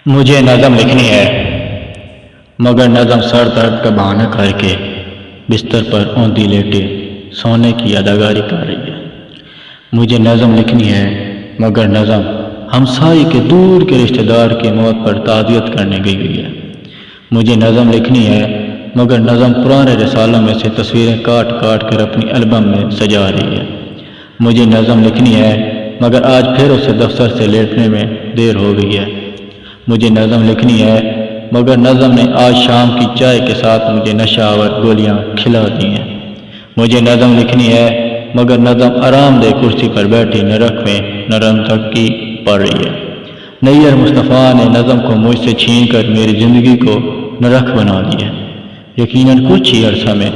مجھے نظم لکھنی ہے، مگر نظم سر درد کا بہانہ کر کے بستر پر اوندھی لیٹے سونے کی اداکاری کر رہی ہے۔ مجھے نظم لکھنی ہے، مگر نظم ہمسائی کے دور کے رشتہ دار کی موت پر تعزیت کرنے گئی ہوئی ہے۔ مجھے نظم لکھنی ہے، مگر نظم پرانے رسالوں میں سے تصویریں کاٹ کاٹ کر اپنی البم میں سجا رہی ہے۔ مجھے نظم لکھنی ہے، مگر آج پھر اسے دفتر سے لیٹنے میں دیر ہو گئی ہے۔ مجھے نظم لکھنی ہے، مگر نظم نے آج شام کی چائے کے ساتھ مجھے نشہ آور گولیاں کھلا دی ہیں۔ مجھے نظم لکھنی ہے، مگر نظم آرام دہ کرسی پر بیٹھی نرک میں نرم تھکی پڑ رہی ہے۔ نیر مصطفیٰ نے نظم کو مجھ سے چھین کر میری زندگی کو نرک بنا دیا ہے۔ یقیناً کچھ ہی عرصہ میں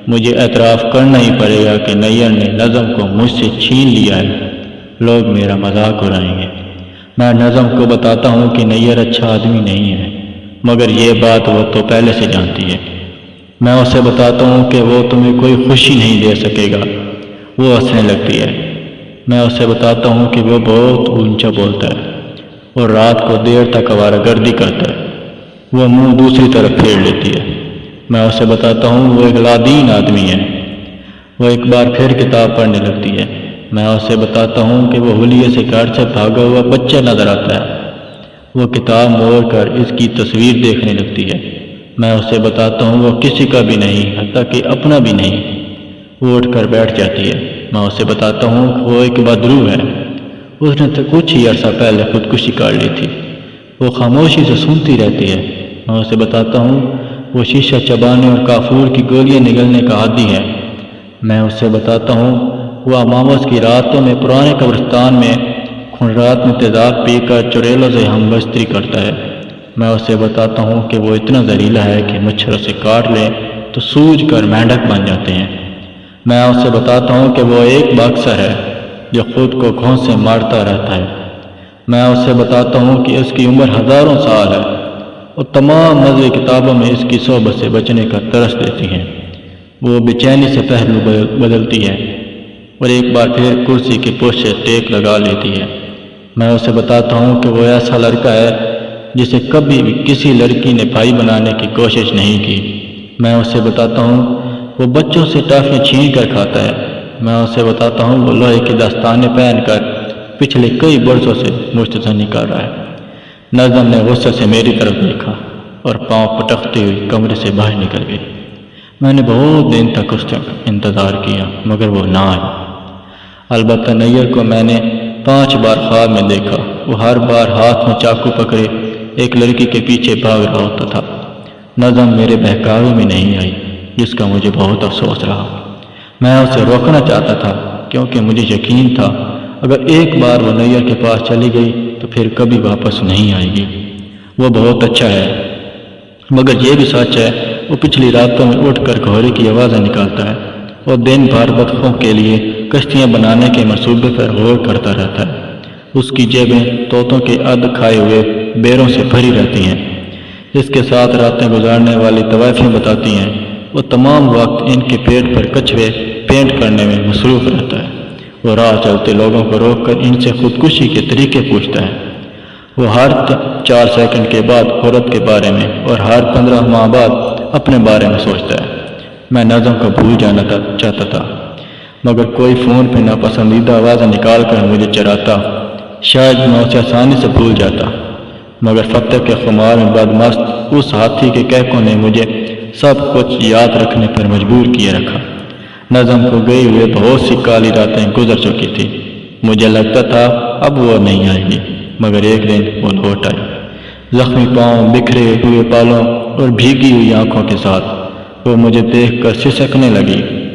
مجھے اعتراف کرنا ہی پڑے گا کہ نیر نے نظم کو مجھ سے چھین لیا ہے۔ لوگ میرا مذاق اڑائیں گے۔ میں نظم کو بتاتا ہوں کہ نیر اچھا آدمی نہیں ہے، مگر یہ بات وہ تو پہلے سے جانتی ہے۔ میں اسے بتاتا ہوں کہ وہ تمہیں کوئی خوشی نہیں دے سکے گا، وہ ہنسنے لگتی ہے۔ میں اسے بتاتا ہوں کہ وہ بہت اونچا بولتا ہے اور رات کو دیر تک آوارہ گردی کرتا ہے۔ وہ منہ دوسری طرف پھیر لیتی ہے۔ میں اسے بتاتا ہوں وہ ایک لادین آدمی ہے۔ وہ ایک بار پھر کتاب پڑھنے لگتی ہے۔ میں اسے بتاتا ہوں کہ وہ حلیے سے گھر سے بھاگا ہوا بچہ نظر آتا ہے۔ وہ کتاب موڑ کر اس کی تصویر دیکھنے لگتی ہے۔ میں اسے بتاتا ہوں وہ کسی کا بھی نہیں، حتیٰ کہ اپنا بھی نہیں۔ وہ اٹھ کر بیٹھ جاتی ہے۔ میں اسے بتاتا ہوں کہ وہ ایک بدرو ہے، اس نے تو کچھ ہی عرصہ پہلے خودکشی کر لی تھی۔ وہ خاموشی سے سنتی رہتی ہے۔ میں اسے بتاتا ہوں وہ شیشہ چبانے اور کافور کی گولیاں نگلنے کا عادی ہے۔ میں اسے بتاتا ہوں وہ اماموس کی راتوں میں پرانے قبرستان میں خنرات میں تیزاب پی کر چڑیلوں سے ہم بستری کرتا ہے۔ میں اسے بتاتا ہوں کہ وہ اتنا زہریلا ہے کہ مچھر اسے کاٹ لیں تو سوج کر مینڈک بن جاتے ہیں۔ میں اسے بتاتا ہوں کہ وہ ایک باکسر ہے جو خود کو گھونسے سے مارتا رہتا ہے۔ میں اسے بتاتا ہوں کہ اس کی عمر ہزاروں سال ہے اور تمام مذہبی کتابوں میں اس کی صحبت سے بچنے کا ترس دیتی ہیں۔ وہ بے چینی سے پہلو بدلتی ہے اور ایک بار پھر کرسی کے پوش سے ٹیک لگا لیتی ہے۔ میں اسے بتاتا ہوں کہ وہ ایسا لڑکا ہے جسے کبھی بھی کسی لڑکی نے بھائی بنانے کی کوشش نہیں کی۔ میں اسے بتاتا ہوں وہ بچوں سے ٹافیاں چھین کر کھاتا ہے۔ میں اسے بتاتا ہوں وہ لوہے کے دستانے پہن کر پچھلے کئی برسوں سے مستثنی کر رہا ہے۔ نظم نے غصے سے میری طرف دیکھا اور پاؤں پٹکتی ہوئی کمرے سے باہر نکل گئی۔ میں نے بہت دن تک اس کا انتظار کیا، مگر وہ نہ آئی۔ البتہ نیر کو میں نے 5 بار خواب میں دیکھا۔ وہ ہر بار ہاتھ میں چاقو پکڑے ایک لڑکی کے پیچھے بھاگ رہا ہوتا تھا۔ نظم میرے بہکاوے میں نہیں آئی، جس کا مجھے بہت افسوس رہا۔ میں اسے روکنا چاہتا تھا کیونکہ مجھے یقین تھا اگر ایک بار وہ نیر کے پاس چلی گئی تو پھر کبھی واپس نہیں آئے گی۔ وہ بہت اچھا ہے، مگر یہ بھی سچ ہے وہ پچھلی راتوں میں اٹھ کر گھوڑے کی آوازیں نکالتا ہے اور دن بھر بطخوں کے لیے کشتیاں بنانے کے منصوبے پر غور کرتا رہتا ہے۔ اس کی جیبیں طوطوں کے اد کھائے ہوئے بیروں سے بھری رہتی ہیں۔ اس کے ساتھ راتیں گزارنے والی طوائفیں بتاتی ہیں وہ تمام وقت ان کے پیٹ پر کچھوے پینٹ کرنے میں مصروف رہتا ہے۔ وہ راہ چلتے لوگوں کو روک کر ان سے خودکشی کے طریقے پوچھتا ہے۔ وہ ہر 4 سیکنڈ کے بعد عورت کے بارے میں اور ہر 15 ماہ بعد اپنے بارے میں سوچتا ہے۔ میں نظم کو بھول جانا چاہتا تھا، مگر کوئی فون پہ ناپسندیدہ آوازیں نکال کر مجھے چراتا۔ شاید میں اسے آسانی سے بھول جاتا، مگر فتح کے خمار میں بدمست اس ہاتھی کے کہکوں نے مجھے سب کچھ یاد رکھنے پر مجبور کیے رکھا۔ نظم کو گئے ہوئے بہت سی کالی راتیں گزر چکی تھی۔ مجھے لگتا تھا اب وہ نہیں آئے گی، مگر ایک دن وہ لوٹ آئی، زخمی پاؤں، بکھرے ہوئے بالوں اور بھیگی ہوئی آنکھوں کے ساتھ۔ وہ مجھے دیکھ کر سسکنے لگی